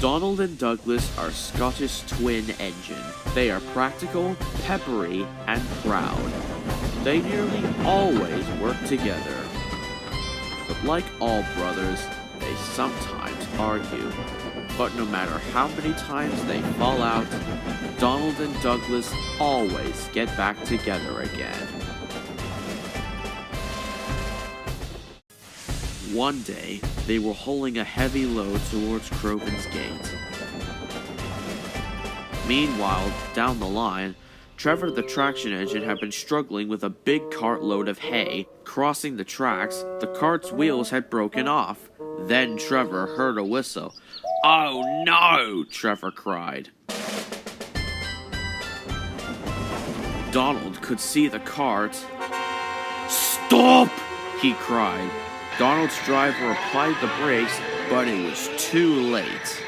Donald and Douglas are Scottish twin engine. They are practical, peppery, and proud. They nearly always work together. But like all brothers, they sometimes argue. But no matter how many times they fall out, Donald and Douglas always get back together again. One day, they were hauling a heavy load towards Crovan's Gate. Meanwhile, down the line, Trevor the traction engine had been struggling with a big cartload of hay. Crossing the tracks, the cart's wheels had broken off. Then Trevor heard a whistle. "Oh no!" Trevor cried. Donald could see the cart. "Stop!" he cried. Donald's driver applied the brakes, but it was too late.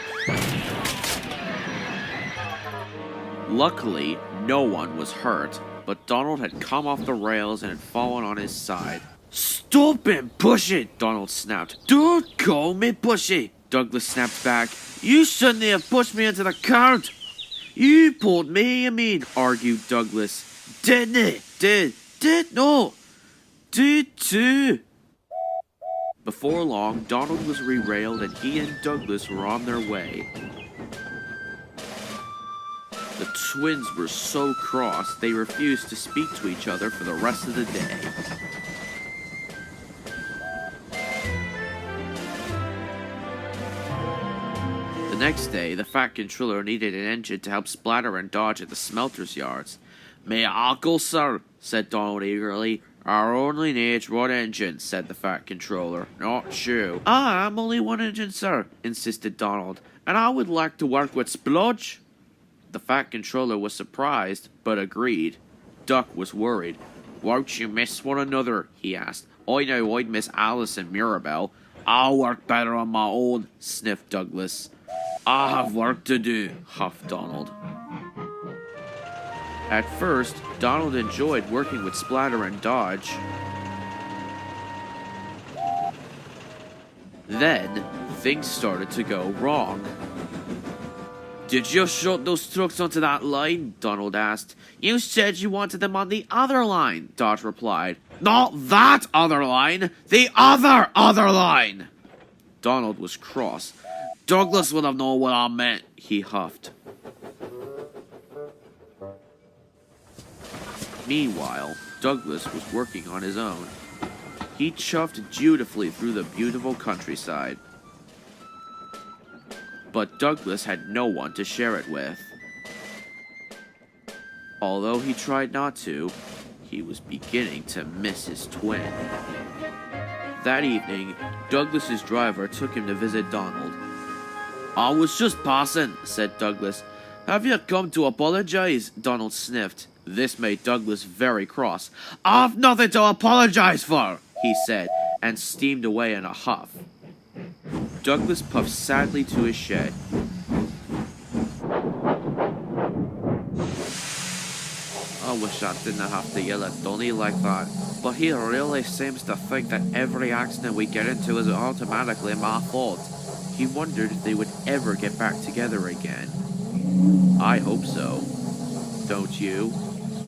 Luckily, no one was hurt, but Donald had come off the rails and had fallen on his side. "Stop and push it!" Donald snapped. "Don't call me pushy!" Douglas snapped back. "You shouldn't have pushed me into the cart!" "You pulled me, you mean," argued Douglas. "Didn't it? No. Did too." Before long, Donald was re-railed and he and Douglas were on their way. The twins were so cross, they refused to speak to each other for the rest of the day. The next day, the Fat Controller needed an engine to help splatter and dodge at the smelter's yards. "May I go, sir?" said Donald eagerly. "I only need one engine," said the Fat Controller. "Not you." "I'm only one engine, sir," insisted Donald, "and I would like to work with Splodge." The Fat Controller was surprised, but agreed. Duck was worried. "Won't you miss one another?" he asked. "I know I'd miss Alice and Mirabelle." "I'll work better on my own," sniffed Douglas. "I have work to do," huffed Donald. At first, Donald enjoyed working with Splatter and Dodge. Then, things started to go wrong. "Did you shut those trucks onto that line?" Donald asked. "You said you wanted them on the other line," Dodge replied. "Not that other line! The other line!" Donald was cross. "Douglas would have known what I meant," he huffed. Meanwhile, Douglas was working on his own. He chuffed dutifully through the beautiful countryside. But Douglas had no one to share it with. Although he tried not to, he was beginning to miss his twin. That evening, Douglas's driver took him to visit Donald. "I was just passing," said Douglas. "Have you come to apologize?" Donald sniffed. This made Douglas very cross. "I've nothing to apologize for," he said, and steamed away in a huff. Douglas puffed sadly to his shed. "I wish I didn't have to yell at Donnie like that, but he really seems to think that every accident we get into is automatically my fault." He wondered if they would ever get back together again. I hope so. Don't you?